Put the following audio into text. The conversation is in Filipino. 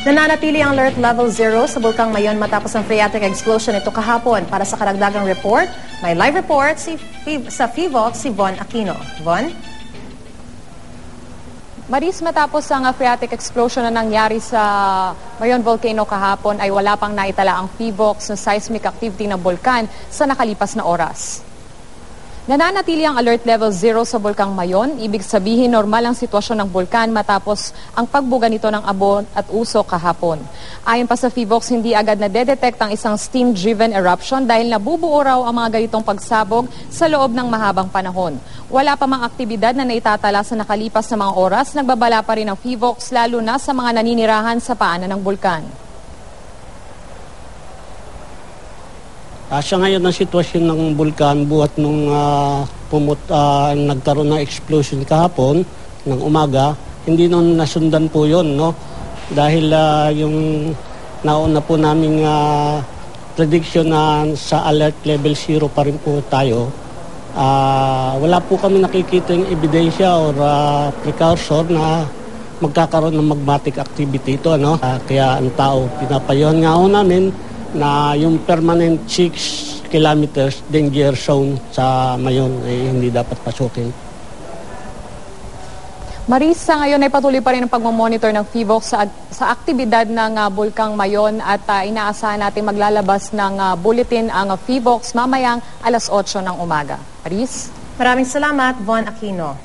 Nananatili ang alert level 0 sa Bulkang Mayon matapos ang phreatic explosion ito kahapon. Para sa karagdagang report, may live report sa FIVOX si Von Aquino. Von? Maris, matapos ang phreatic explosion na nangyari sa Mayon Volcano kahapon ay wala pang naitala ang FIVOX na seismic activity ng bulkan sa nakalipas na oras. Nananatili ang alert level 0 sa Bulkang Mayon. Ibig sabihin normal ang sitwasyon ng bulkan matapos ang pagbuga nito ng abon at usok kahapon. Ayon pa sa FIVOX, hindi agad na-detect ang isang steam-driven eruption dahil nabubuo raw ang mga ganitong pagsabog sa loob ng mahabang panahon. Wala pa mang aktibidad na naitatala sa nakalipas na mga oras. Nagbabala pa rin ang FIVOX lalo na sa mga naninirahan sa paanan ng bulkan. Sa ngayon ang sitwasyon ng bulkan buhat nung nagkaroon ng explosion kahapon ng umaga, hindi nun nasundan po yun, no? Dahil yung nauna po naming prediction na sa alert level 0 pa rin po tayo, wala po kami nakikita yung ebidensya or precursor na magkakaroon ng magmatic activity ito, no? Kaya ang tao, pinapayuhan nga ho namin na yung permanent 6 kilometers danger zone sa Mayon ay hindi dapat pasukin. Maris, sa ngayon ay patuloy pa rin ang pagmamonitor ng FIVOX sa aktibidad ng Bulkang Mayon at inaasahan natin maglalabas ng bulletin ang FIVOX mamayang alas 8 ng umaga. Maris? Maraming salamat, Von Aquino.